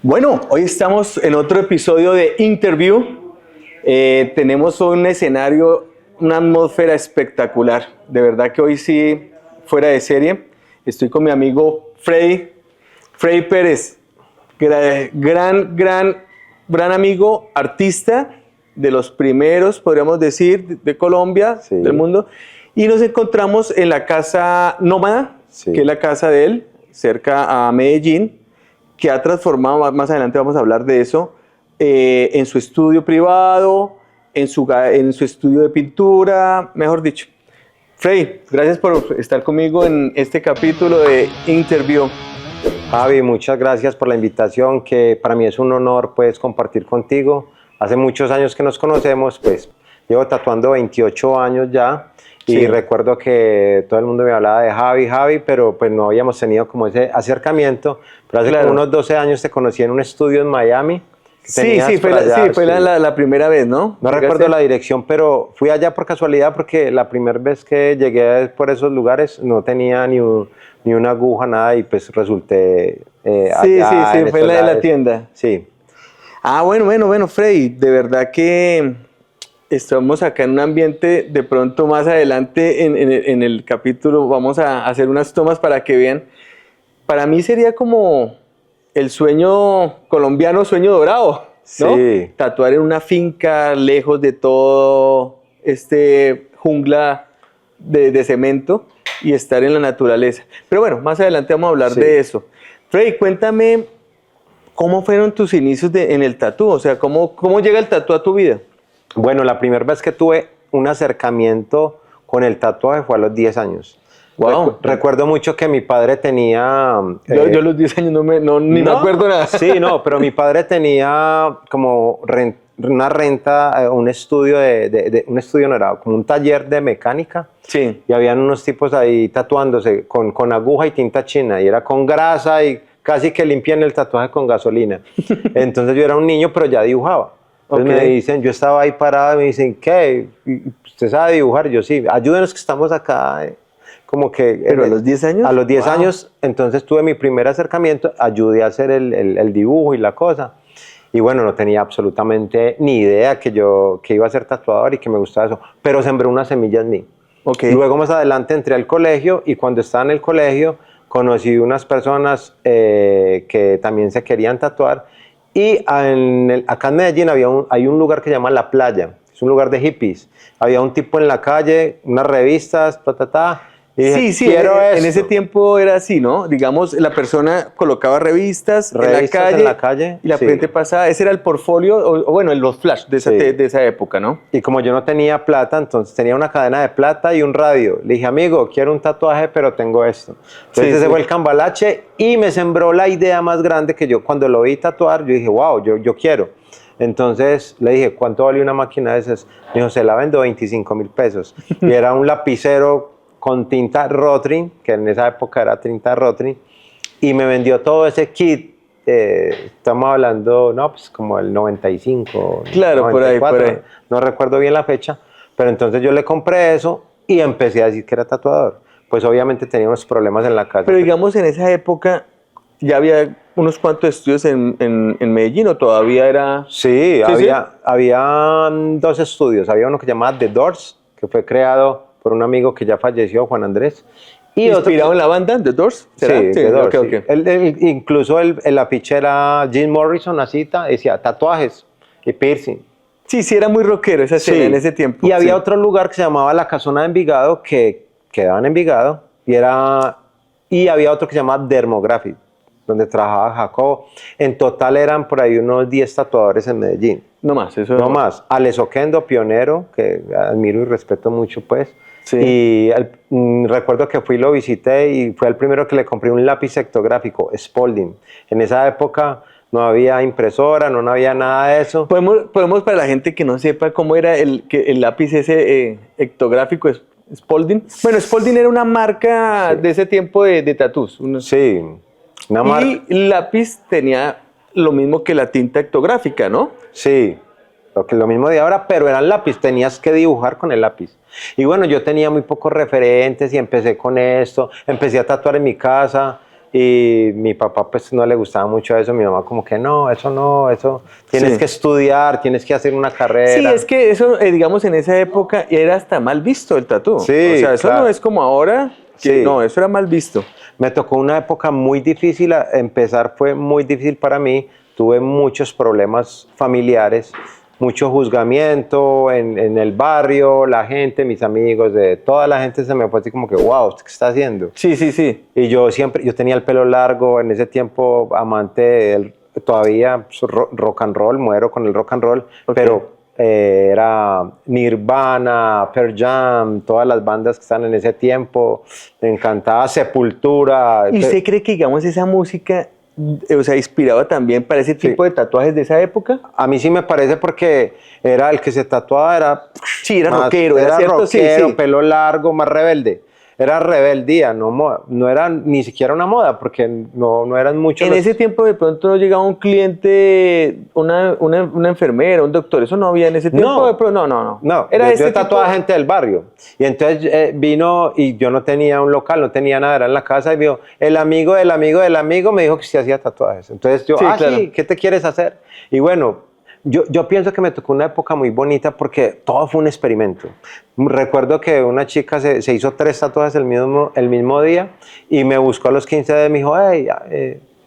Bueno, hoy estamos en otro episodio de Interview. Tenemos un escenario, una atmósfera espectacular. De verdad que hoy sí, fuera de serie. Estoy con mi amigo Freddy Pérez, gran amigo, artista de los primeros, podríamos decir, de Colombia, Sí. del mundo. Y nos encontramos en la Casa Nómada, Sí. que es la casa de él, cerca a Medellín, que ha transformado, más adelante vamos a hablar de eso, en su estudio privado, en su estudio de pintura, mejor dicho. Freddy, gracias por estar conmigo en este capítulo de Interview. Javi, muchas gracias por la invitación, que para mí es un honor pues compartir contigo. Hace muchos años que nos conocemos, pues llevo tatuando 28 años ya. Y Sí. recuerdo que todo el mundo me hablaba de Javi, pero pues no habíamos tenido como ese acercamiento. Pero hace Claro. como unos 12 años te conocí en un estudio en Miami. que Sí, tenías sí, fue, por allá, fue la primera vez, ¿no? No recuerdo la dirección, pero fui allá por casualidad porque la primera vez que llegué por esos lugares no tenía ni una aguja, nada, y pues resulté Sí, allá sí, en fue esos la de la lares. tienda. Sí. Ah, bueno, Freddy, de verdad que estamos acá en un ambiente, de pronto más adelante en el capítulo vamos a hacer unas tomas para que vean. Para mí sería como el sueño colombiano, sueño dorado, ¿no? Sí. Tatuar en una finca, lejos de todo jungla de cemento y estar en la naturaleza. Pero bueno, más adelante vamos a hablar Sí. de eso. Freddy, cuéntame, ¿cómo fueron tus inicios en el tatú? O sea, ¿cómo llega el tatú a tu vida? Bueno, la primera vez que tuve un acercamiento con el tatuaje fue a los 10 años. Wow. Recuerdo mucho que mi padre tenía... Yo a los 10 años ni me acuerdo nada. Sí, no, pero mi padre tenía como una renta, un estudio un estudio no era, como un taller de mecánica. Sí. Y habían unos tipos ahí tatuándose con aguja y tinta china, y era con grasa y casi que limpian el tatuaje con gasolina. Entonces yo era un niño, pero ya dibujaba. Entonces Ok. me dicen, yo estaba ahí parado y me dicen, ¿qué? ¿Usted sabe dibujar? Yo sí, ayúdenos que estamos acá. Como que... ¿Pero a los 10 años? A los 10 Wow. años, entonces tuve mi primer acercamiento, ayudé a hacer el dibujo y la cosa. Y bueno, no tenía absolutamente ni idea que iba a ser tatuador y que me gustaba eso, pero sembré una semilla en mí. Ok. Luego más adelante entré al colegio y cuando estaba en el colegio conocí unas personas que también se querían tatuar, y acá en Medellín hay un lugar que se llama La Playa, es un lugar de hippies. Había un tipo en la calle, unas revistas, y dije, Sí, quiero en esto. ese tiempo era así, ¿no? Digamos, la persona colocaba revistas En la calle, y la sí. gente pasaba. Ese era el portfolio, o bueno, los flash de Sí. de esa época, ¿no? Y como yo no tenía plata, entonces tenía una cadena de plata y un radio. Le dije, amigo, quiero un tatuaje, pero tengo esto. Entonces Sí, ese sí. fue el cambalache y me sembró la idea más grande, que yo cuando lo vi tatuar, yo dije, wow, yo quiero. Entonces le dije, ¿cuánto vale una máquina de esas? Me dijo, se la vendo 25.000 pesos. Y era un lapicero con tinta Rotring, que en esa época era tinta Rotring, y me vendió todo ese kit. Estamos hablando, no, pues como el 95, Claro, por ahí. no recuerdo bien la fecha, pero entonces yo le compré eso y empecé a decir que era tatuador. Pues obviamente tenía unos problemas en la casa. Pero digamos, en esa época ya había unos cuantos estudios en Medellín, ¿o todavía era...? Sí, Sí. había dos estudios. Había uno que se llamaba The Doors, que fue creado por un amigo que ya falleció, Juan Andrés. Y ¿Inspirado en la banda, The Doors? Sí, ¿Será? The Doors, ok, sí. ok. Incluso el afiche era Jim Morrison, así decía tatuajes y piercing. Sí, era muy rockero esa escena Sí. en ese tiempo. Y había sí. otro lugar que se llamaba La Casona de Envigado, que quedaba en Envigado, y había otro que se llamaba Dermographic, donde trabajaba Jacobo. En total eran por ahí unos 10 tatuadores en Medellín. No más, eso No más. Alex Oquendo, pionero, que admiro y respeto mucho, pues. Sí. Y recuerdo que fui y lo visité y fue el primero que le compré un lápiz sectográfico, Spalding. En esa época no había impresora, no había nada de eso. Podemos para la gente que no sepa cómo era el lápiz ese ectográfico, Spalding. Bueno, Spalding era una marca Sí. de ese tiempo de tatús. Sí, una marca. Y el lápiz tenía lo mismo que la tinta ectográfica, ¿no? Sí, lo mismo de ahora, pero era el lápiz, tenías que dibujar con el lápiz. Y bueno, yo tenía muy pocos referentes y empecé con esto, empecé a tatuar en mi casa. y mi papá pues no le gustaba mucho eso, mi mamá como que no, eso tienes Sí. que estudiar, tienes que hacer una carrera. Sí, es que eso, digamos, en esa época era hasta mal visto el tatú. Sí, O sea, eso claro. no es como ahora, que Sí. no, eso era mal visto. Me tocó una época muy difícil, empezar fue muy difícil para mí, tuve muchos problemas familiares, mucho juzgamiento en el barrio, la gente, mis amigos, de toda la gente se me fue así como que, wow, ¿qué está haciendo? Sí, sí, sí. Y yo tenía el pelo largo, en ese tiempo amante todavía pues, rock and roll, muero con el rock and roll, Ok. pero era Nirvana, Pearl Jam, todas las bandas que están en ese tiempo, me encantaba Sepultura. ¿Y usted cree que, digamos, esa música, o sea, inspiraba también para ese tipo de tatuajes de esa época? A mí sí me parece porque era el que se tatuaba, era Sí, era más, rockero, era cierto, sí, rockero, sí. pelo largo, más rebelde. Era rebeldía, no moda. No era ni siquiera una moda, porque no eran muchos. En ese tiempo de pronto no llegaba un cliente, una enfermera, un doctor, eso no había en ese tiempo. No. De pronto, no. No, Era yo este tatuaba tipo. gente del barrio. Y entonces vino y yo no tenía un local, no tenía nada, era en la casa y vio, el amigo del amigo del amigo me dijo que se hacía tatuajes. Entonces yo, Sí, claro. sí, ¿qué te quieres hacer? Y bueno, yo pienso que me tocó una época muy bonita porque todo fue un experimento. Recuerdo que una chica se hizo 3 tatuajes el mismo día y me buscó a los 15 días y me dijo, hey,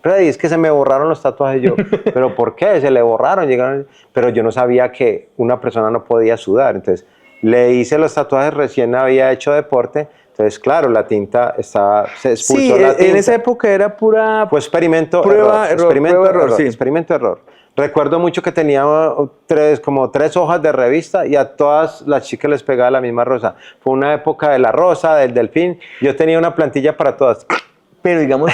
Freddy, es que se me borraron los tatuajes. Yo, ¿pero por qué? Se le borraron, llegaron. Pero yo no sabía que una persona no podía sudar. Entonces, le hice los tatuajes, recién había hecho deporte. Entonces, claro, la tinta se expulsó Sí, la tinta. en esa época era pura Fue experimento, prueba, error, prueba, error, sí. experimento, error. Recuerdo mucho que tenía como 3 hojas de revista y a todas las chicas les pegaba la misma rosa. Fue una época de la rosa, del delfín. Yo tenía una plantilla para todas. Pero digamos,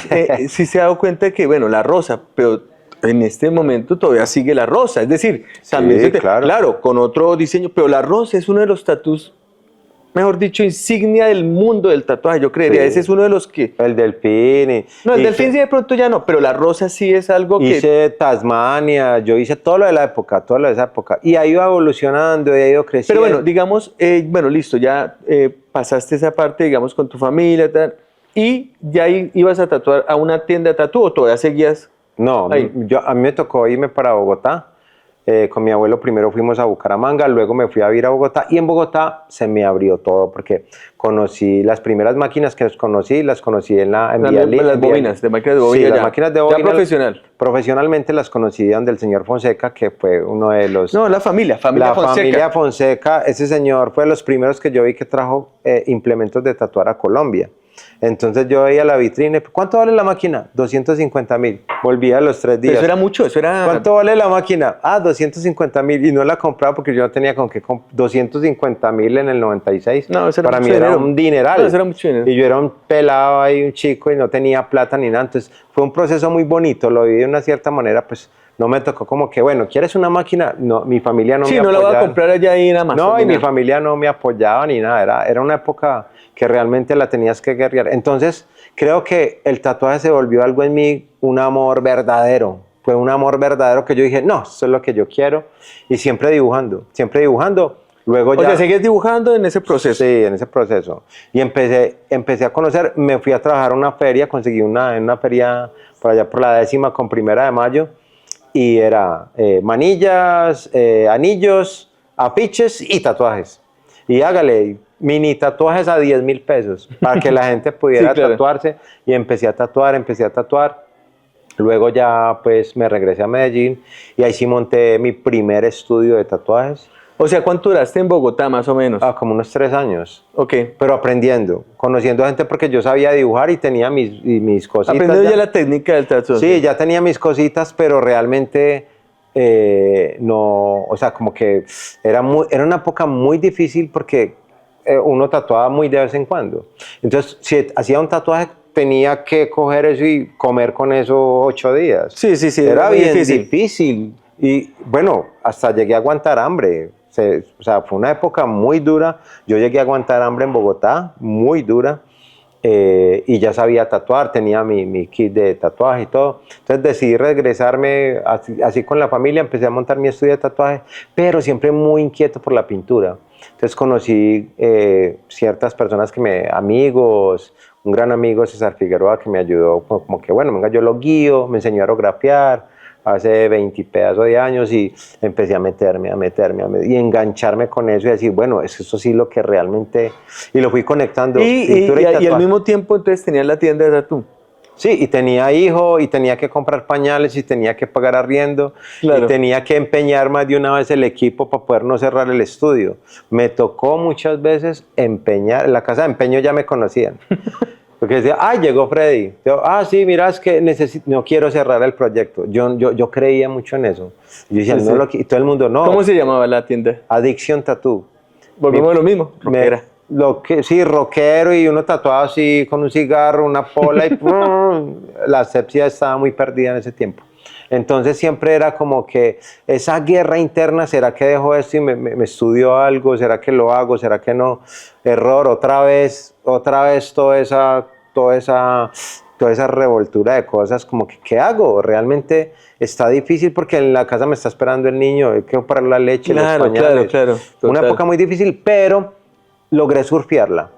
sí se ha dado cuenta de que, bueno, la rosa, pero en este momento todavía sigue la rosa. Es decir, también claro, con otro diseño, pero la rosa es uno de los tatús, mejor dicho, insignia del mundo del tatuaje. Yo creería, Sí. ese es uno de los que... El delfín. No, el delfín sí de pronto ya no, pero la rosa sí es algo que... Hice Tasmania, yo hice todo lo de la época, todo lo de esa época. Y ha ido evolucionando, y ha ido creciendo. Pero bueno, digamos, bueno, listo, ya pasaste esa parte, digamos, con tu familia, tal, y ya ibas a tatuar a una tienda de tatú, ¿o todavía seguías? No, Ahí. a mí me tocó irme para Bogotá. Con mi abuelo primero fuimos a Bucaramanga, luego me fui a vivir a Bogotá y en Bogotá se me abrió todo porque conocí las primeras máquinas que las conocí en Las bobinas, de máquinas de bobina. Sí, ya. las máquinas de bobina. Ya profesional. Profesionalmente las conocí del señor Fonseca, que fue uno de los... No, la familia La Fonseca. familia Fonseca, ese señor fue de los primeros que yo vi que trajo implementos de tatuar a Colombia. Entonces yo veía la vitrina, ¿cuánto vale la máquina? 250.000. Volvía a los 3 días. Pero eso era mucho, eso era... ¿Cuánto vale la máquina? 250.000. Y no la compraba porque yo no tenía con qué. 250.000 en el 96. No, eso era para mí mucho era dinero. un dineral. No, eso era mucho dinero. Y yo era un pelado ahí, un chico, y no tenía plata ni nada. Entonces fue un proceso muy bonito. Lo viví de una cierta manera, pues no me tocó como que, bueno, ¿quieres una máquina? No, mi familia no me apoyaba. Sí, no la voy a comprar allá y nada más. No, y mi nada. familia no me apoyaba ni nada. Era una época que realmente la tenías que guerrear. Entonces, creo que el tatuaje se volvió algo en mí, un amor verdadero. Fue un amor verdadero que yo dije, no, eso es lo que yo quiero. Y siempre dibujando, siempre dibujando. Luego O sea, seguías dibujando en ese proceso. Sí, en ese proceso. Y empecé a conocer, me fui a trabajar a una feria, conseguí en una feria por allá por la 10ª con 1 de mayo. Y era manillas, anillos, afiches y tatuajes. Y hágale mini tatuajes a 10.000 pesos para que la gente pudiera Sí, claro. tatuarse. Y empecé a tatuar. Luego ya pues me regresé a Medellín y ahí sí monté mi primer estudio de tatuajes. O sea, ¿cuánto duraste en Bogotá, más o menos? Como unos 3 años. Ok. Pero aprendiendo, conociendo a gente porque yo sabía dibujar y tenía mis cositas. Aprendiendo ya la técnica del tatuaje. Sí, ya tenía mis cositas, pero realmente no, o sea, como que era una época muy difícil porque uno tatuaba muy de vez en cuando. Entonces, si hacía un tatuaje, tenía que coger eso y comer con eso 8 días. Sí, Era muy bien difícil. Y bueno, hasta llegué a aguantar hambre. O sea, fue una época muy dura. Yo llegué a aguantar hambre en Bogotá, muy dura. Y ya sabía tatuar, tenía mi kit de tatuaje y todo. Entonces decidí regresarme así con la familia, empecé a montar mi estudio de tatuaje, pero siempre muy inquieto por la pintura. Entonces conocí ciertas personas amigos, un gran amigo, César Figueroa, que me ayudó, como que bueno, venga, yo lo guío, me enseñó a aerografiar hace 20 pedazos de años y empecé a meterme y engancharme con eso y decir, bueno, eso sí lo que realmente... Y lo fui conectando. Y al mismo tiempo entonces tenías la tienda de tatú. Sí, y tenía hijo, y tenía que comprar pañales, y tenía que pagar arriendo, Claro. y tenía que empeñar más de una vez el equipo para poder no cerrar el estudio. Me tocó muchas veces empeñar, en la casa de empeño ya me conocían. Porque decía, llegó Freddy. Yo, sí, mira, es que no quiero cerrar el proyecto. Yo creía mucho en eso. Yo decía, Sí, no, sí. y todo el mundo, no. ¿Cómo se llamaba la tienda? Addiction Tattoo. Volvemos a lo mismo, rockera. Sí, rockero, y uno tatuado así con un cigarro, una pola, y la asepsia estaba muy perdida en ese tiempo. Entonces siempre era como que esa guerra interna, ¿será que dejo esto y me estudio algo? ¿Será que lo hago? ¿Será que no? Error, otra vez toda esa revoltura de cosas, como que ¿qué hago? Realmente está difícil porque en la casa me está esperando el niño, hay que comprar la leche, los pañales. Claro. Una época muy difícil, pero logré surfearla.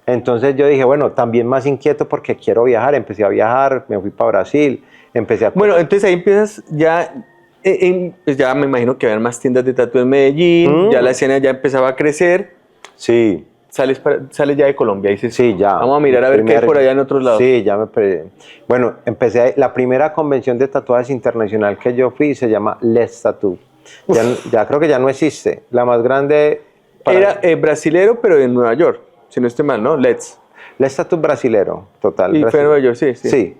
Entonces yo dije, bueno, también más inquieto porque quiero viajar. Empecé a viajar, me fui para Brasil, empecé a... Bueno, entonces ahí empiezas ya, pues ya me imagino que había más tiendas de tatu en Medellín, ya la escena ya empezaba a crecer. Sí. Sales ya de Colombia y dices, sí, ya. vamos a mirar a ver qué hay por allá en otros lados. Sí, ya bueno, la primera convención de tatuajes internacional que yo fui se llama Let's Tattoo. Ya creo que ya no existe. La más grande... Era brasilero, pero en Nueva York, si no estoy mal, ¿no? Let's Tattoo brasilero, total. Y fue en Nueva York, sí. Sí.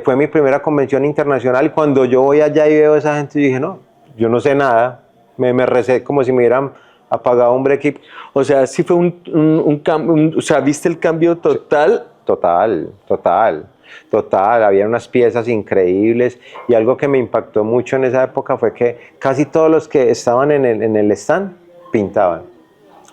Fue mi primera convención internacional y cuando yo voy allá y veo a esa gente, yo dije, no, yo no sé nada. Me recé como si me hubieran apagado un break. O sea, sí fue un cambio, o sea, ¿viste el cambio total? Total, había unas piezas increíbles y algo que me impactó mucho en esa época fue que casi todos los que estaban en el stand pintaban.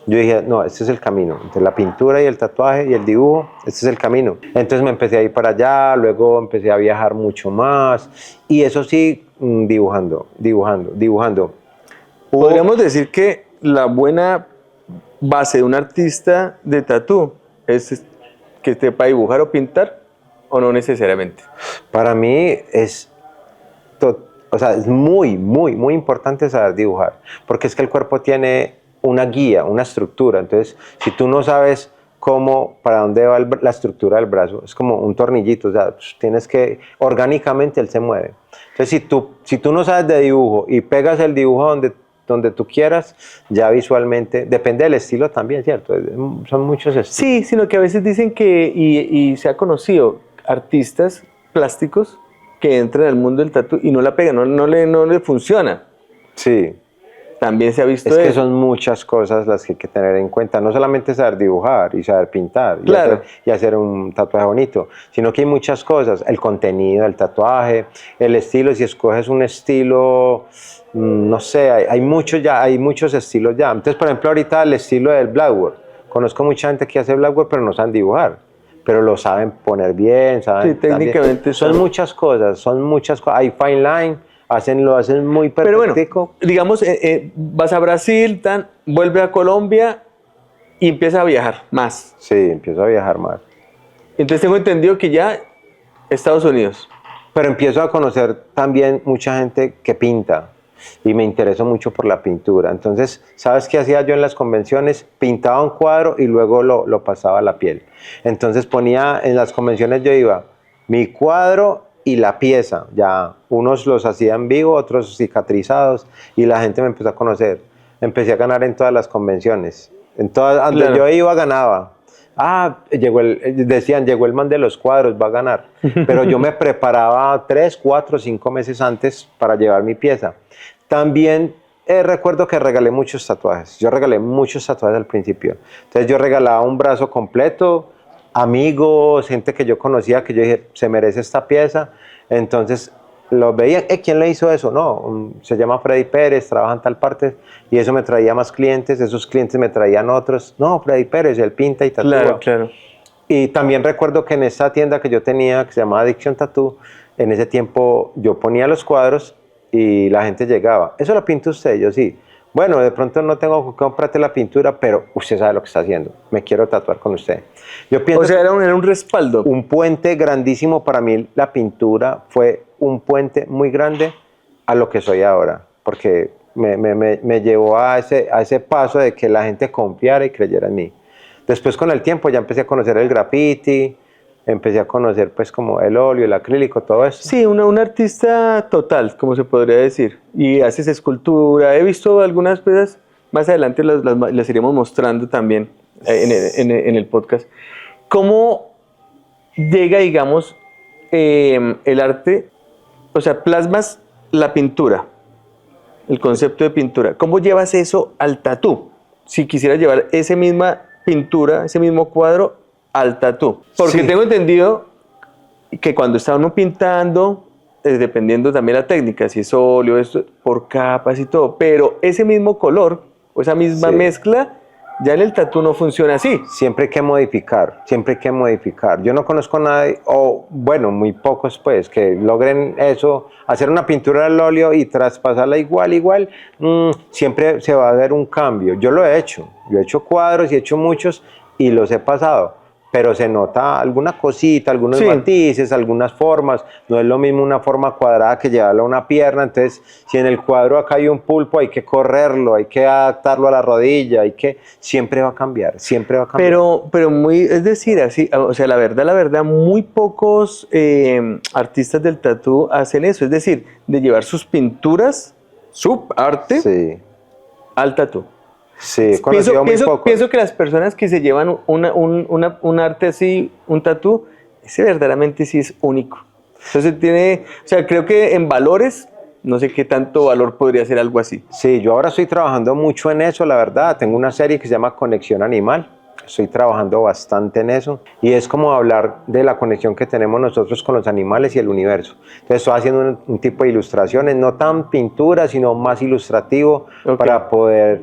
Yo dije, no, este es el camino, entre la pintura y el tatuaje y el dibujo, este es el camino. Entonces me empecé a ir para allá, luego empecé a viajar mucho más y eso sí, dibujando. Podríamos decir que la buena base de un artista de tatú es que sepa dibujar o pintar, o no necesariamente. Para mí es muy, muy, muy importante saber dibujar, porque es que el cuerpo tiene una guía, una estructura. Entonces, si tú no sabes para dónde va la estructura del brazo, es como un tornillito, o sea, tienes que, orgánicamente él se mueve. Entonces, si tú no sabes de dibujo y pegas el dibujo donde tú quieras, ya visualmente, depende del estilo también, ¿cierto? Son muchos estilos. Sí, sino que a veces dicen que, y se ha conocido, artistas plásticos que entran al mundo del tatu y no la pegan, no le funciona. Sí. También se ha visto eso. Es que eso. son muchas cosas las que hay que tener en cuenta, no solamente saber dibujar y saber pintar Claro. y hacer un tatuaje bonito, sino que hay muchas cosas, el contenido del tatuaje, el estilo, si escoges un estilo, no sé, hay muchos estilos ya. Entonces, por ejemplo, ahorita el estilo del blackboard, conozco mucha gente que hace blackboard pero no saben dibujar, pero lo saben poner bien, saben. Sí, técnicamente son muchas cosas, hay fine line, lo hacen muy perfectico. Pero bueno, digamos, vas a Brasil, vuelve a Colombia y empieza a viajar más. Sí, empiezo a viajar más. Entonces tengo entendido que ya Estados Unidos. Pero empiezo a conocer también mucha gente que pinta y me intereso mucho por la pintura. Entonces, ¿sabes qué hacía yo en las convenciones? Pintaba un cuadro y luego lo pasaba a la piel. Entonces en las convenciones yo iba, mi cuadro y la pieza, ya unos los hacía en vivo, otros cicatrizados, y la gente me empezó a conocer. Empecé a ganar en todas las convenciones. Donde yo iba, ganaba. Decían, llegó el man de los cuadros, va a ganar. Pero yo me preparaba 3, 4, 5 meses antes para llevar mi pieza. También recuerdo que regalé muchos tatuajes. Yo regalé muchos tatuajes al principio. Entonces yo regalaba un brazo completo, amigos, gente que yo conocía, que yo dije, se merece esta pieza. Entonces los veía, ¿quién le hizo eso? No, se llama Freddy Pérez, trabaja en tal parte, y eso me traía más clientes, esos clientes me traían otros. No, Freddy Pérez, él pinta y tatúa. Claro. Y también recuerdo que en esta tienda que yo tenía, que se llamaba Addiction Tattoo, en ese tiempo yo ponía los cuadros y la gente llegaba, ¿eso lo pinta usted? Yo sí. bueno, de pronto no tengo que comprarte la pintura, pero usted sabe lo que está haciendo, me quiero tatuar con usted. Yo pienso O sea, era un respaldo. un puente grandísimo para mí, la pintura fue un puente muy grande a lo que soy ahora, porque me llevó a ese paso de que la gente confiara y creyera en mí. Después con el tiempo ya empecé a conocer el graffiti, empecé a conocer pues como el óleo, el acrílico, todo eso. Sí, un artista total, como se podría decir. Y haces escultura. He visto algunas cosas, más adelante las iremos mostrando también en el podcast. ¿Cómo llega, digamos, el arte? O sea, plasmas la pintura, el concepto de pintura. ¿Cómo llevas eso al tatú? Si quisieras llevar esa misma pintura, ese mismo cuadro al tatú. Porque Sí. tengo entendido que cuando está uno pintando, dependiendo también la técnica, si es óleo, esto, por capas y todo, pero ese mismo color o esa misma Sí. mezcla, ya en el tatú no funciona así. Siempre hay que modificar, siempre hay que modificar. Yo no conozco a nadie, o bueno, muy pocos pues, que logren eso, hacer una pintura al óleo y traspasarla igual, siempre se va a ver un cambio. Yo lo he hecho, yo he hecho cuadros y he hecho muchos y los he pasado, pero se nota alguna cosita, algunos Sí. matices, algunas formas. No es lo mismo una forma cuadrada que llevarla a una pierna. Entonces, si en el cuadro acá hay un pulpo, hay que correrlo, hay que adaptarlo a la rodilla, siempre va a cambiar, siempre va a cambiar. Pero muy, es decir, así, o sea, la verdad, muy pocos artistas del tatú hacen eso, es decir, de llevar sus pinturas, su arte, Sí, al tatú. sí, he conocido muy pocos. Pienso que las personas que se llevan un arte así, un tatú, ese verdaderamente sí es único. Entonces o sea, creo que en valores, no sé qué tanto valor podría ser algo así. Sí, yo ahora estoy trabajando mucho en eso, la verdad. Tengo una serie que se llama Conexión Animal. Estoy trabajando bastante en eso. Y es como hablar de la conexión que tenemos nosotros con los animales y el universo. Entonces estoy haciendo un tipo de ilustraciones, no tan pintura, sino más ilustrativo, Ok. para poder,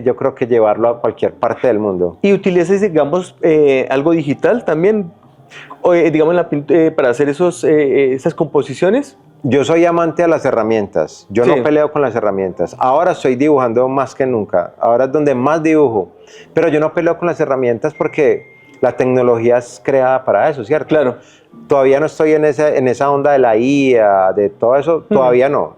yo creo que llevarlo a cualquier parte del mundo. ¿Y utilizas, digamos, algo digital también, o, digamos, para hacer esas composiciones? Yo soy amante de las herramientas, yo Sí. no peleo con las herramientas. Ahora estoy dibujando más que nunca, ahora es donde más dibujo, pero yo no peleo con las herramientas porque la tecnología es creada para eso, ¿cierto? Claro. Todavía no estoy en esa onda de la IA, de todo eso, todavía no,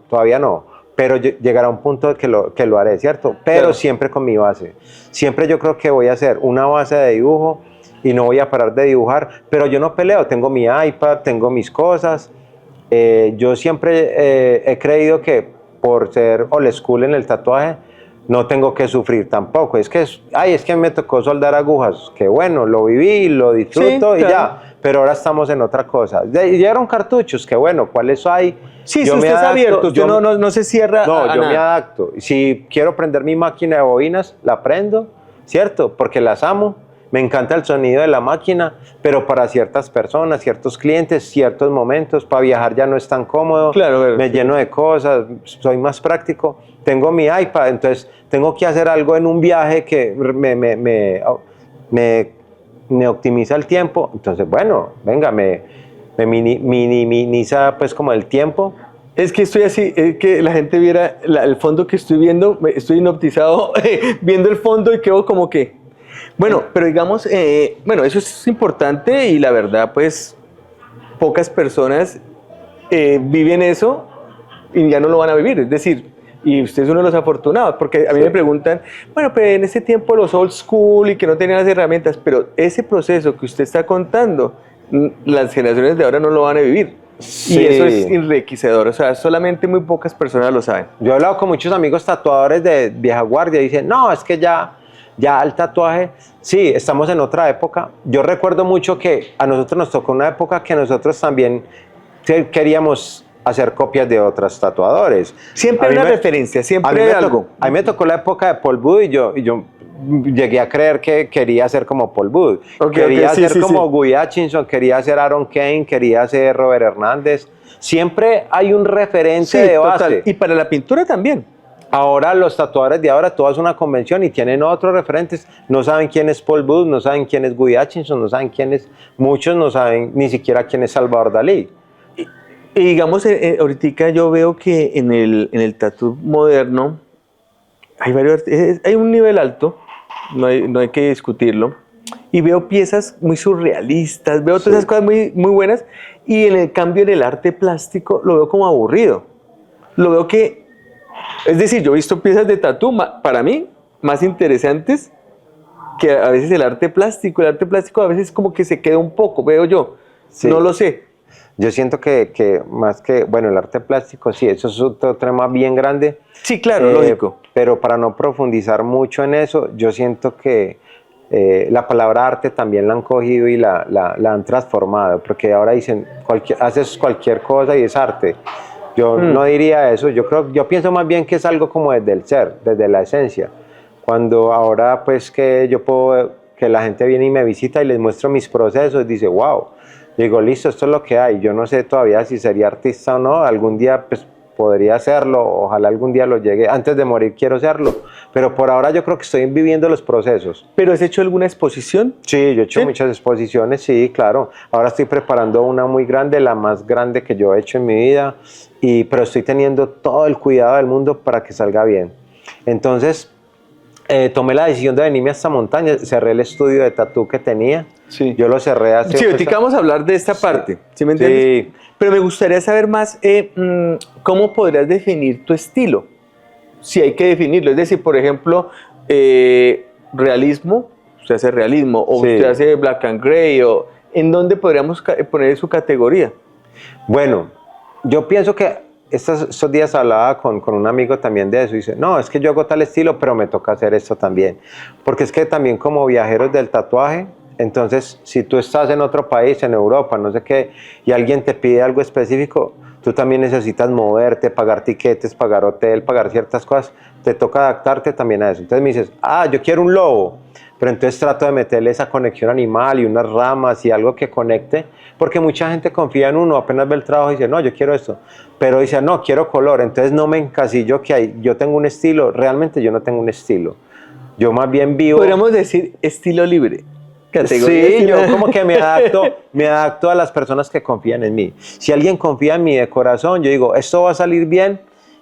pero llegará un punto que lo haré, ¿cierto? Pero Claro. siempre con mi base, siempre yo creo que voy a hacer una base de dibujo y no voy a parar de dibujar, pero yo no peleo, tengo mi iPad, tengo mis cosas. Yo siempre he creído que por ser old school en el tatuaje no tengo que sufrir tampoco. Es que me tocó soldar agujas. Que bueno, lo viví, lo disfruto Sí, y claro. ya. Pero ahora estamos en otra cosa. Ya eran cartuchos, que bueno, ¿cuáles hay? Sí, Yo si me usted es adapto, abierto, usted no se cierra no, a yo me nada. adapto. Si quiero prender mi máquina de bobinas, la prendo, ¿cierto? Porque las amo. Me encanta el sonido de la máquina, pero para ciertas personas, ciertos clientes, ciertos momentos, para viajar ya no es tan cómodo, Claro, me lleno de cosas, soy más práctico. Tengo mi iPad, entonces tengo que hacer algo en un viaje que me optimiza el tiempo. Entonces, bueno, venga, me minimiza pues como el tiempo. Es que estoy así, es que la gente viera el fondo que estoy viendo, estoy hipnotizado viendo el fondo y quedo como que... Bueno, pero digamos, bueno, eso es importante y la verdad, pues, pocas personas viven eso y ya no lo van a vivir. Es decir, y usted es uno de los afortunados, porque a mí Sí. me preguntan, bueno, pero en ese tiempo los old school y que no tenían las herramientas, pero ese proceso que usted está contando, las generaciones de ahora no lo van a vivir. Sí. Y eso es enriquecedor, o sea, solamente muy pocas personas lo saben. Yo he hablado con muchos amigos tatuadores de vieja guardia y dicen, no, es que ya el tatuaje, sí, estamos en otra época. Yo recuerdo mucho que a nosotros nos tocó una época que nosotros también queríamos hacer copias de otros tatuadores. Siempre A hay mí una me- referencia, a siempre mí hay me algo. A mí me tocó la época de Paul Booth y yo llegué a creer que quería ser como Paul Booth. Ok, Quería ok, sí, ser sí, como sí. Guy Hutchinson, quería ser Aaron Kane, quería ser Robert Hernández. Siempre hay un referente Sí, de base. total. Y para la pintura también. Ahora los tatuadores de ahora, todas una convención y tienen otros referentes. No saben quién es Paul Booth, no saben quién es Guy Hutchinson, no saben quién es... Muchos no saben ni siquiera quién es Salvador Dalí. Y digamos, ahorita yo veo que en el tatú moderno, hay un nivel alto, no hay que discutirlo, y veo piezas muy surrealistas, veo todas esas cosas muy, muy buenas, y en el cambio en el arte plástico lo veo como aburrido. Lo veo que, es decir, yo he visto piezas de tatú, para mí, más interesantes que a veces el arte plástico. El arte plástico a veces como que se queda un poco, veo yo, no lo sé. Yo siento que más que, bueno, el arte plástico, sí, eso es otro tema bien grande. Sí, claro, lógico. Pero para no profundizar mucho en eso, yo siento que la palabra arte también la han cogido y la han transformado, porque ahora dicen, haces cualquier cosa y es arte. Yo no diría eso, yo pienso más bien que es algo como desde el ser, desde la esencia. Cuando ahora pues que que la gente viene y me visita y les muestro mis procesos, dice, wow. Digo, listo, esto es lo que hay. Yo no sé todavía si sería artista o no. Algún día pues, podría hacerlo. Ojalá algún día lo llegue. Antes de morir quiero serlo. Pero por ahora yo creo que estoy viviendo los procesos. ¿Pero has hecho alguna exposición? Sí, yo he hecho muchas exposiciones, sí, claro. Ahora estoy preparando una muy grande, la más grande que yo he hecho en mi vida. Pero estoy teniendo todo el cuidado del mundo para que salga bien. Entonces, tomé la decisión de venirme a esta montaña. Cerré el estudio de tatú que tenía. Sí. Yo lo cerré hace... Sí, ahorita vamos a hablar de esta parte, ¿sí me entiendes? Sí. Pero me gustaría saber más, ¿cómo podrías definir tu estilo? Si hay que definirlo, es decir, por ejemplo, realismo, usted hace realismo, o usted hace black and gray, o ¿en dónde podríamos poner su categoría? Bueno, yo pienso que estos días hablaba con un amigo también de eso, y dice, no, es que yo hago tal estilo, pero me toca hacer esto también, porque es que también como viajeros del tatuaje, entonces, si tú estás en otro país, en Europa, no sé qué, y alguien te pide algo específico, tú también necesitas moverte, pagar tiquetes, pagar hotel, pagar ciertas cosas, te toca adaptarte también a eso. Entonces me dices, yo quiero un lobo, pero entonces trato de meterle esa conexión animal y unas ramas y algo que conecte, porque mucha gente confía en uno, apenas ve el trabajo y dice, no, yo quiero esto, pero dice, no, quiero color, entonces no me encasillo que yo tengo un estilo, realmente yo no tengo un estilo, yo más bien vivo... Podríamos decir estilo libre. Sí, yo como que me adapto a las personas que confían en mí. Si alguien confía en mí de corazón, yo digo, esto va a salir bien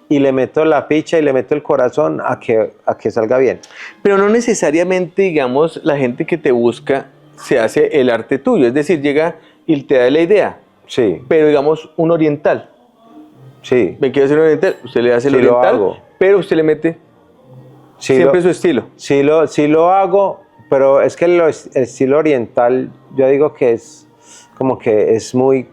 y le meto la ficha y le meto el corazón a que salga bien. Pero no necesariamente, digamos, la gente que te busca se hace el arte tuyo, es decir, llega y te da la idea. Sí. Pero digamos, un oriental. Sí. Me quiero hacer un oriental, usted le hace el oriental, pero usted le mete siempre su estilo. Sí lo hago. Pero es que el estilo oriental, yo digo que es como que es muy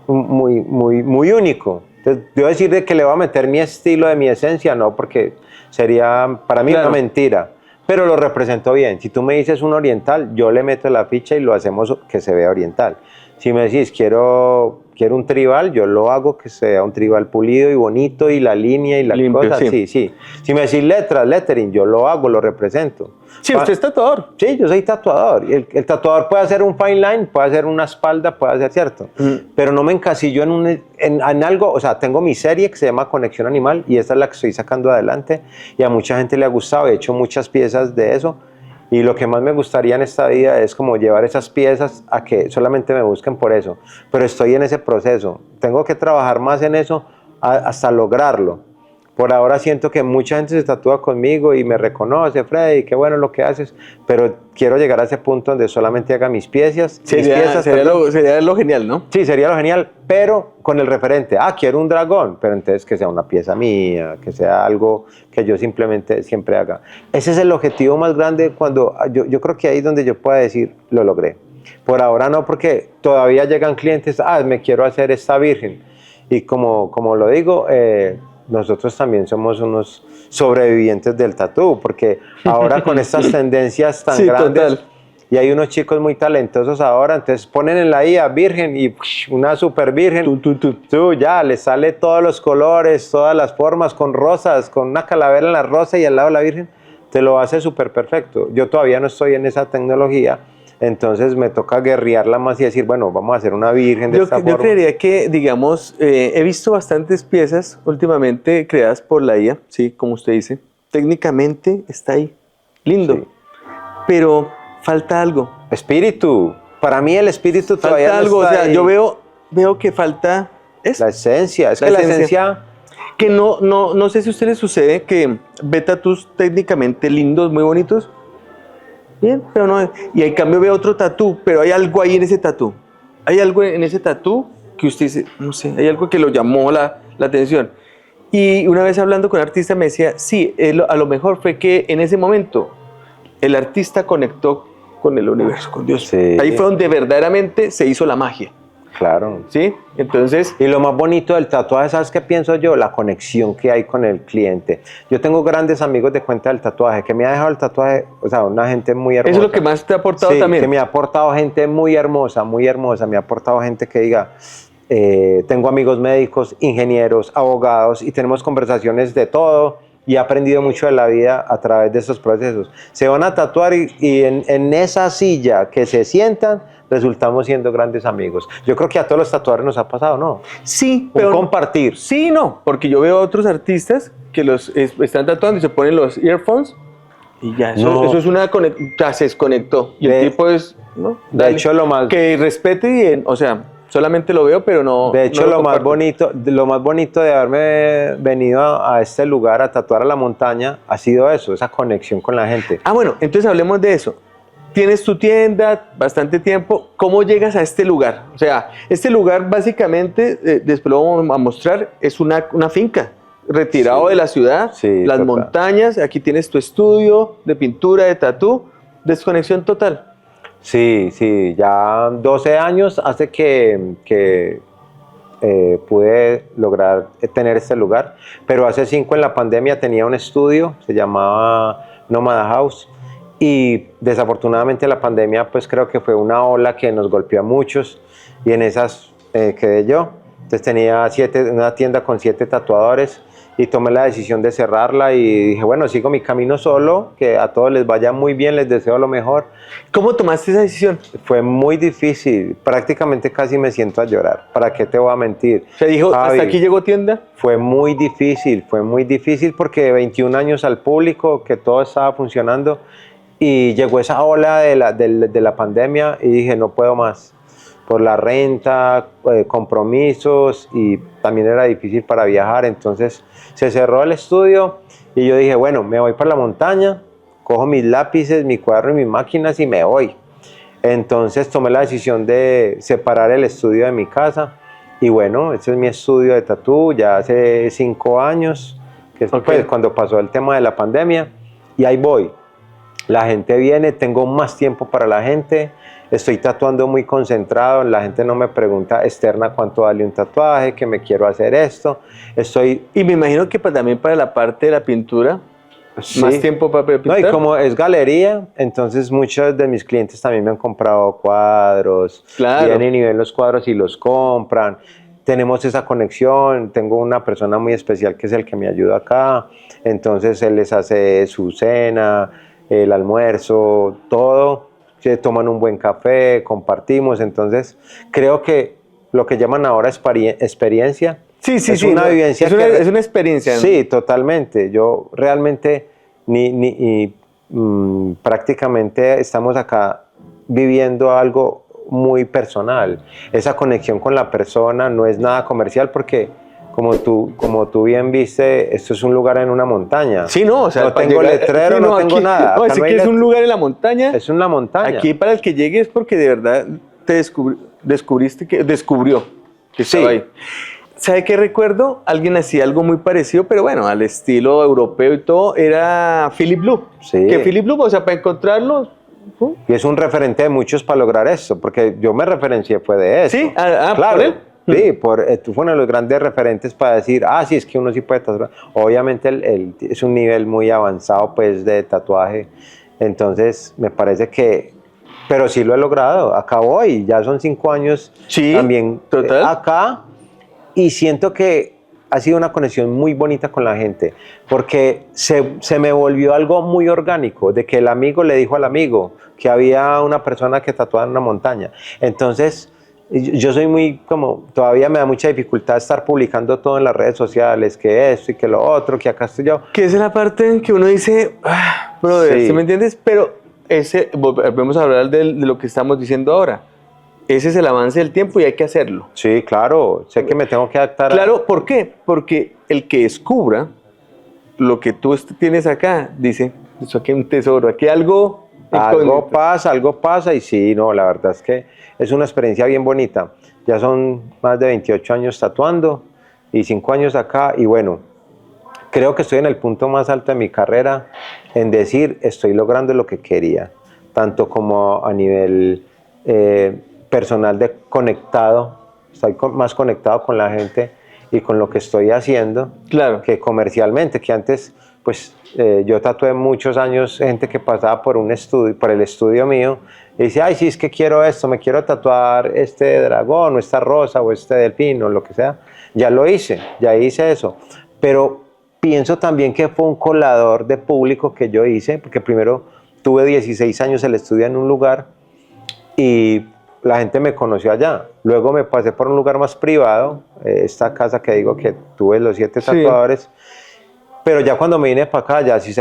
único. Entonces, yo decir de que le voy a meter mi estilo de mi esencia, no, porque sería para mí una mentira. Pero lo represento bien. Si tú me dices un oriental, yo le meto la ficha y lo hacemos que se vea oriental. Si me decís quiero un tribal, yo lo hago que sea un tribal pulido y bonito y la línea y la cosa. Sí. Si me decís lettering, yo lo hago, lo represento. Sí, usted es tatuador. Sí, yo soy tatuador. El tatuador puede hacer un fine line, puede hacer una espalda, puede hacer cierto. Pero no me encasillo en algo. O sea, tengo mi serie que se llama Conexión Animal y esta es la que estoy sacando adelante. Y a mucha gente le ha gustado. He hecho muchas piezas de eso. Y lo que más me gustaría en esta vida es como llevar esas piezas a que solamente me busquen por eso. Pero estoy en ese proceso. Tengo que trabajar más en eso hasta lograrlo. Por ahora siento que mucha gente se tatúa conmigo y me reconoce, Freddy, qué bueno lo que haces, pero quiero llegar a ese punto donde solamente haga mis piezas. Sería lo genial, ¿no? Sí, sería lo genial, pero con el referente, quiero un dragón, pero entonces que sea una pieza mía, que sea algo que yo simplemente siempre haga. Ese es el objetivo más grande cuando yo creo que ahí es donde yo pueda decir, lo logré. Por ahora no, porque todavía llegan clientes, me quiero hacer esta virgen. Y como lo digo, nosotros también somos unos sobrevivientes del tatú, porque ahora con estas tendencias tan grandes, total. Y hay unos chicos muy talentosos ahora, entonces ponen en la IA virgen y una super virgen, ya les sale todos los colores, todas las formas, con rosas, con una calavera en la rosa y al lado la virgen, te lo hace súper perfecto. Yo todavía no estoy en esa tecnología, entonces me toca guerrearla más y decir, bueno, vamos a hacer una virgen de esta forma. Yo creería que, digamos, he visto bastantes piezas últimamente creadas por la IA, sí, como usted dice. Técnicamente está ahí, lindo, sí. Pero falta algo. Espíritu. Para mí el espíritu todavía falta algo, no está o sea, ahí. Yo veo que falta eso. La esencia, es que la esencia... que no sé si a ustedes les sucede que ve tatús técnicamente lindos, muy bonitos, bien, pero no, y en cambio ve otro tatú, pero hay algo ahí en ese tatú. Hay algo en ese tatú que usted dice, no sé, hay algo que lo llamó la atención. Y una vez hablando con un artista me decía, sí, a lo mejor fue que en ese momento el artista conectó con el universo, con Dios. Sí. Ahí fue donde verdaderamente se hizo la magia. Claro. ¿Sí? Entonces... Y lo más bonito del tatuaje, ¿sabes qué pienso yo? La conexión que hay con el cliente. Yo tengo grandes amigos de cuenta del tatuaje, que me ha dejado el tatuaje, o sea, una gente muy hermosa. Eso es lo que más te ha aportado sí, también. Que me ha aportado gente muy hermosa, muy hermosa. Me ha aportado gente que diga, tengo amigos médicos, ingenieros, abogados, y tenemos conversaciones de todo, y he aprendido mucho de la vida a través de esos procesos. Se van a tatuar y en esa silla que se sientan, resultamos siendo grandes amigos. Yo creo que a todos los tatuadores nos ha pasado, ¿no? Sí, pero... compartir. Sí, no, porque yo veo a otros artistas que están tatuando y se ponen los earphones y ya, eso es una ya se desconectó. Y el tipo es, ¿no? De hecho, lo más... Que respete y, o sea, solamente lo veo, pero no... De hecho, no lo más bonito de haberme venido a este lugar a tatuar a la montaña ha sido eso, esa conexión con la gente. Ah, bueno, entonces hablemos de eso. Tienes tu tienda, bastante tiempo. ¿Cómo llegas a este lugar? O sea, este lugar básicamente, después lo vamos a mostrar, es una finca, retirado de la ciudad, las montañas. Aquí tienes tu estudio de pintura, de tatú, desconexión total. Sí, ya 12 años hace que pude lograr tener este lugar, pero hace 5 en la pandemia tenía un estudio, se llamaba Nómada House, y desafortunadamente la pandemia pues creo que fue una ola que nos golpeó a muchos, y en esas quedé yo. Entonces tenía una tienda con 7 tatuadores, y tomé la decisión de cerrarla y dije, bueno, sigo mi camino solo, que a todos les vaya muy bien, les deseo lo mejor. ¿Cómo tomaste esa decisión? Fue muy difícil, prácticamente casi me siento a llorar, ¿para qué te voy a mentir? ¿Se dijo, Javi, hasta aquí llegó tienda? Fue muy difícil porque 21 años al público, que todo estaba funcionando, y llegó esa ola de la pandemia y dije, no puedo más. Por la renta, compromisos, y también era difícil para viajar, entonces se cerró el estudio y yo dije, bueno, me voy para la montaña, cojo mis lápices, mi cuaderno y mis máquinas y me voy. Entonces tomé la decisión de separar el estudio de mi casa y bueno, este es mi estudio de tatú ya hace 5 años, que es pues, cuando pasó el tema de la pandemia, y ahí voy. La gente viene, tengo más tiempo para la gente, estoy tatuando muy concentrado, la gente no me pregunta externa cuánto vale un tatuaje, que me quiero hacer esto, Y me imagino que también para la parte de la pintura, sí, más tiempo para pintar. No, y como es galería, entonces muchos de mis clientes también me han comprado cuadros, claro. Vienen y ven los cuadros y los compran. Tenemos esa conexión, tengo una persona muy especial que es el que me ayuda acá, entonces él les hace su cena, el almuerzo, todo, se toman un buen café, compartimos, entonces creo que lo que llaman ahora experiencia, es una vivencia. Es una experiencia. Sí, totalmente, yo realmente prácticamente estamos acá viviendo algo muy personal, esa conexión con la persona no es nada comercial porque como tú bien viste, esto es un lugar en una montaña. Sí, no, o sea, no tengo letrero, no tengo nada. No, es que es un lugar en la montaña. Es una montaña. Aquí para el que llegue es porque de verdad te descubrió que estaba ahí. ¿Sabe qué recuerdo? Alguien hacía algo muy parecido, pero bueno, al estilo europeo y todo, era Philip Blue. Sí. Que Philip Blue, o sea, para encontrarlo... Y es un referente de muchos para lograr esto, porque yo me referencié fue de eso. Sí, claro. ¿por él? Sí, tú fue uno de los grandes referentes para decir, sí, es que uno sí puede tatuar. Obviamente es un nivel muy avanzado pues de tatuaje, entonces me parece que, pero sí lo he logrado, acá voy, ya son 5 años también acá, y siento que ha sido una conexión muy bonita con la gente, porque se me volvió algo muy orgánico, de que el amigo le dijo al amigo que había una persona que tatuaba en una montaña, entonces... Yo soy muy todavía me da mucha dificultad estar publicando todo en las redes sociales, que esto y que lo otro, que acá estoy yo. Que esa es la parte en que uno dice, brother, ¿sí me entiendes? Pero volvemos a hablar de lo que estamos diciendo ahora. ese es el avance del tiempo y hay que hacerlo. Sí, claro, sé que me tengo que adaptar. Claro, ¿por qué? Porque el que descubra lo que tú tienes acá, dice, eso aquí hay un tesoro, aquí algo Algo pasa y sí, no, la verdad es que es una experiencia bien bonita. Ya son más de 28 años tatuando y 5 años acá y bueno, creo que estoy en el punto más alto de mi carrera en decir estoy logrando lo que quería, tanto como a nivel personal de conectado, estoy más conectado con la gente y con lo que estoy haciendo Claro. que comercialmente, que antes pues yo tatué muchos años gente que pasaba por un estudio, por el estudio mío y dice, ay, sí, es que quiero esto, me quiero tatuar este dragón o esta rosa o este delfín o lo que sea. Ya lo hice, ya hice eso, pero pienso también que fue un colador de público que yo hice, porque primero tuve 16 años el estudio en un lugar y la gente me conoció allá. Luego me pasé por un lugar más privado, esta casa que digo que tuve los 7 tatuadores, pero ya cuando me vine para acá, ya sí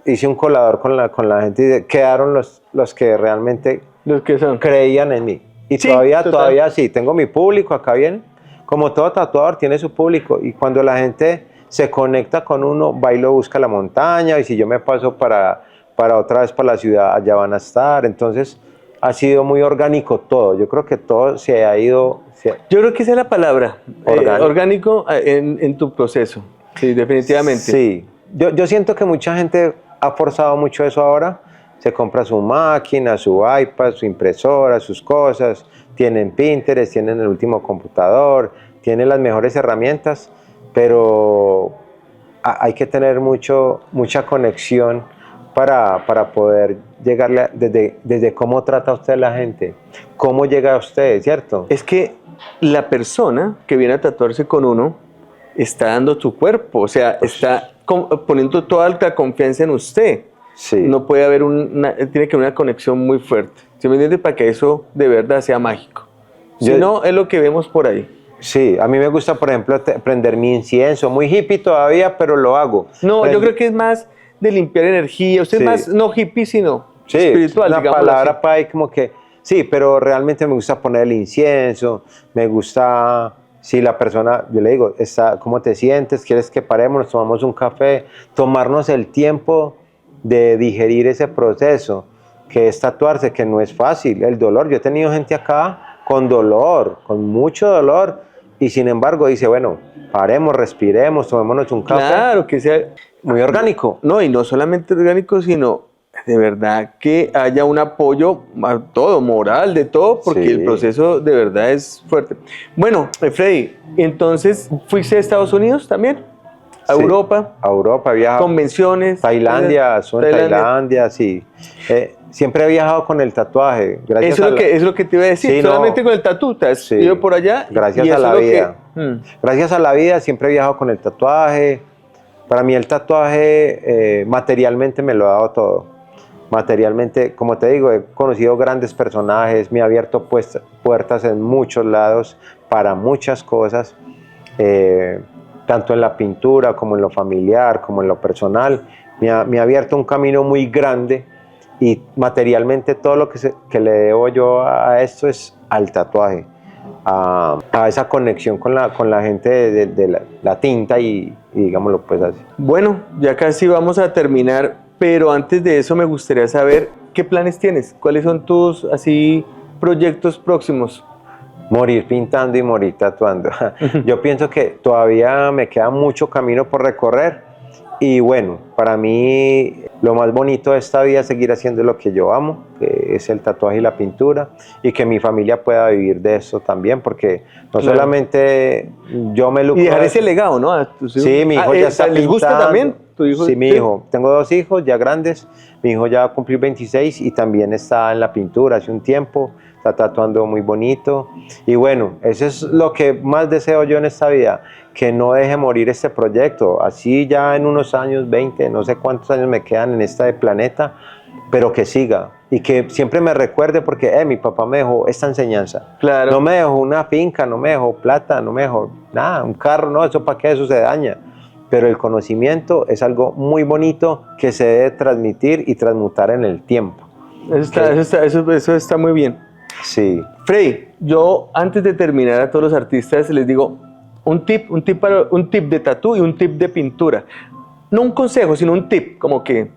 hice un colador con la gente y quedaron los que realmente Los que son. creían en mí. Y Sí, todavía sí, tengo mi público, acá viene. Como todo tatuador tiene su público y cuando la gente se conecta con uno, va y lo busca a la montaña y si yo me paso para otra vez para la ciudad, allá van a estar. Entonces ha sido muy orgánico todo. Yo creo que todo se ha ido... Yo creo que esa es la palabra, Orgánico. orgánico en tu proceso, sí, definitivamente. Sí, yo siento que mucha gente ha forzado mucho eso ahora. Se compra su máquina, su iPad, su impresora, sus cosas, tienen Pinterest, tienen el último computador, tienen las mejores herramientas, pero hay que tener mucha conexión para poder llegarle desde cómo trata usted a la gente, cómo llega a usted, ¿cierto? Es que la persona que viene a tatuarse con uno está dando tu cuerpo, o sea, está poniendo toda la confianza en usted. Sí. No puede haber tiene que haber una conexión muy fuerte, ¿sí me entiende? Para que eso de verdad sea mágico. Si no, es lo que vemos por ahí. Sí, a mí me gusta, por ejemplo, prender mi incienso, muy hippie todavía, pero lo hago. No, yo creo que es más de limpiar energía, usted es más, no hippie, sino espiritual, una digamos palabra así. para ahí como que, sí, pero realmente me gusta poner el incienso, me gusta, si la persona, yo le digo, ¿cómo te sientes? ¿Quieres que paremos, nos tomamos un café? Tomarnos el tiempo de digerir ese proceso, que es tatuarse, que no es fácil, el dolor. Yo he tenido gente acá con dolor, con mucho dolor, y sin embargo dice, bueno, paremos, respiremos, tomémonos un café. Claro, que sea muy orgánico. No, y no solamente orgánico, sino de verdad que haya un apoyo a todo, moral, de todo, porque el proceso de verdad es fuerte. Bueno, Freddy, entonces, ¿fuiste a Estados Unidos también? ¿A Europa? A Europa, he viajado. ¿Convenciones? Tailandia, Tailandia, sí. Siempre he viajado con el tatuaje. Eso es lo que te iba a decir, solamente con el tatu, te has ido por allá. Gracias a la vida. Gracias a la vida siempre he viajado con el tatuaje. Para mí el tatuaje materialmente me lo ha dado todo. Materialmente, como te digo, he conocido grandes personajes, me ha abierto puertas en muchos lados para muchas cosas, tanto en la pintura como en lo familiar, como en lo personal. Me ha abierto un camino muy grande y materialmente todo lo que le debo yo a esto es al tatuaje, a esa conexión con la gente de la tinta y digámoslo pues así. Bueno, ya casi vamos a terminar, pero antes de eso me gustaría saber qué planes tienes, cuáles son tus así proyectos próximos. Morir pintando y morir tatuando. Yo pienso que todavía me queda mucho camino por recorrer y bueno, para mí lo más bonito de esta vida es seguir haciendo lo que yo amo, que es el tatuaje y la pintura, y que mi familia pueda vivir de eso también, porque no solamente yo me lucro. Y dejar ese legado, ¿no? Sí, mi hijo ya está pintando. ¿Les gusta también? ¿Tu hijo? Sí, mi hijo. Tengo 2 hijos ya grandes. Mi hijo ya va a cumplir 26 y también está en la pintura hace un tiempo. Está tatuando muy bonito. Y bueno, eso es lo que más deseo yo en esta vida, que no deje morir este proyecto. Así ya en unos años, 20, no sé cuántos años me quedan en este planeta, pero que siga. Y que siempre me recuerde porque mi papá me dejó esta enseñanza. Claro. No me dejó una finca, no me dejó plata, no me dejó nada, un carro, no, eso para qué, eso se daña. Pero el conocimiento es algo muy bonito que se debe transmitir y transmutar en el tiempo. Eso está muy bien. Sí. Freddy, yo antes de terminar a todos los artistas les digo un tip de tatú y un tip de pintura. No un consejo, sino un tip, como que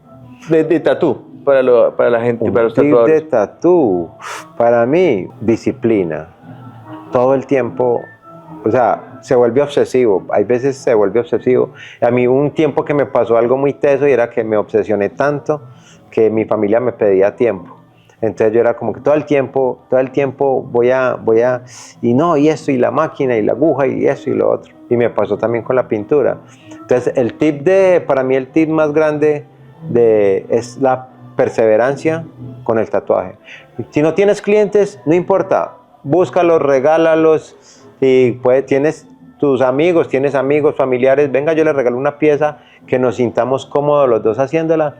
de tatú para la gente, para los tip tatuadores. de tatú, para mí, disciplina. Todo el tiempo, o sea, se vuelve obsesivo. Hay veces se vuelve obsesivo. A mí un tiempo que me pasó algo muy teso y era que me obsesioné tanto que mi familia me pedía tiempo. Entonces yo era como que todo el tiempo voy a, y esto, y la máquina, y la aguja, y eso, y lo otro. Y me pasó también con la pintura. Entonces para mí el tip más grande es la perseverancia con el tatuaje. Si no tienes clientes, no importa, búscalos, regálalos, y tienes amigos, familiares, venga, yo les regalo una pieza que nos sintamos cómodos los dos haciéndola,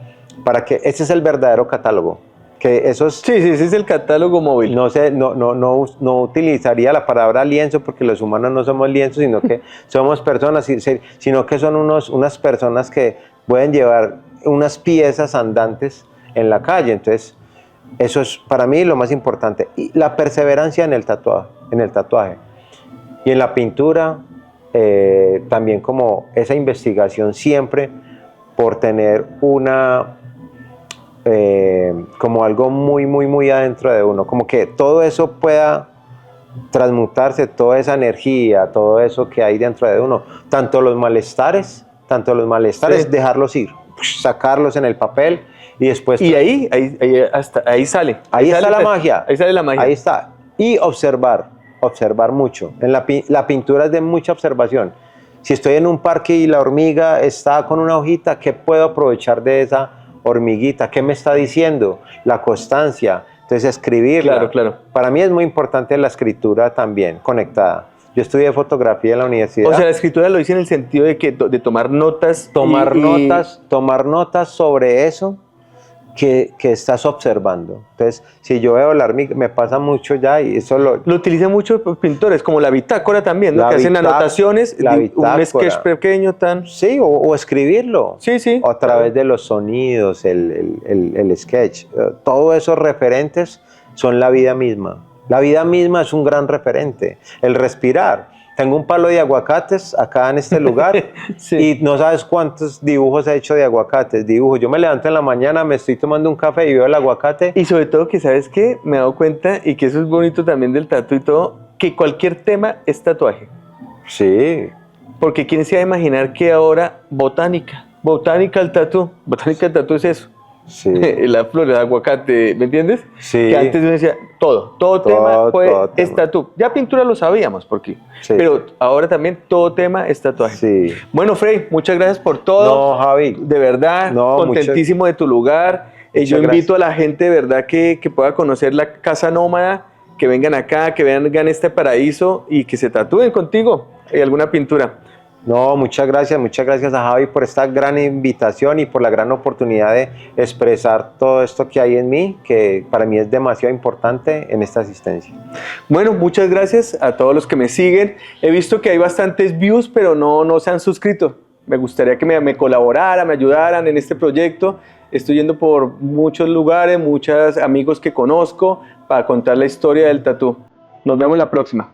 para que ese es el verdadero catálogo. Que eso es, Sí, ese es el catálogo móvil. no utilizaría la palabra lienzo, porque los humanos no somos lienzos, sino que somos personas, sino que son unas personas que pueden llevar unas piezas andantes en la calle. Entonces, eso es para mí lo más importante. Y la perseverancia en el tatuaje. Y en la pintura, también como esa investigación siempre por tener como algo muy, muy, muy adentro de uno, como que todo eso pueda transmutarse, toda esa energía, todo eso que hay dentro de uno, tanto los malestares, sí, dejarlos ir, sacarlos en el papel y después... Y ahí sale. Ahí está la magia. Ahí sale la magia. Ahí está. Y observar mucho. La pintura es de mucha observación. Si estoy en un parque y la hormiga está con una hojita, ¿qué puedo aprovechar de esa hormiguita? ¿Qué me está diciendo? La constancia. Entonces, escribirla. Claro, claro. Para mí es muy importante la escritura también, conectada. Yo estudié fotografía en la universidad. O sea, la escritura lo hice en el sentido de tomar notas. Tomar notas sobre eso que estás observando. Entonces, si yo veo la hormiga, me pasa mucho ya, y eso lo utilizan muchos pintores, como la bitácora también, ¿no? Que hacen anotaciones, un sketch pequeño tan... Sí, o escribirlo. Sí, sí. O a través de los sonidos, el sketch. Todos esos referentes son la vida misma. La vida misma es un gran referente. El respirar. Tengo un palo de aguacates acá en este lugar. Sí. Y no sabes cuántos dibujos he hecho de aguacates. Yo me levanto en la mañana, me estoy tomando un café y veo el aguacate. Y sobre todo que, ¿sabes qué? Me he dado cuenta, y que eso es bonito también del tatu y todo, que cualquier tema es tatuaje. Sí. Porque quién se va a imaginar que ahora botánica el tatu es eso. Sí. La flor, el aguacate, ¿me entiendes? Sí. Que antes uno decía todo tema es tatu. Ya pintura lo sabíamos, porque, sí, pero ahora también todo tema es tatuaje. Sí. Bueno, Frey, muchas gracias por todo. No, Javi. De verdad, contentísimo de tu lugar. Yo invito a la gente de verdad que pueda conocer la Casa Nómada, que vengan acá, que vean este paraíso y que se tatúen contigo y alguna pintura. No, muchas gracias a Javi por esta gran invitación y por la gran oportunidad de expresar todo esto que hay en mí, que para mí es demasiado importante en esta asistencia. Bueno, muchas gracias a todos los que me siguen. He visto que hay bastantes views, pero no se han suscrito. Me gustaría que me colaboraran, me ayudaran en este proyecto. Estoy yendo por muchos lugares, muchos amigos que conozco para contar la historia del tatú. Nos vemos la próxima.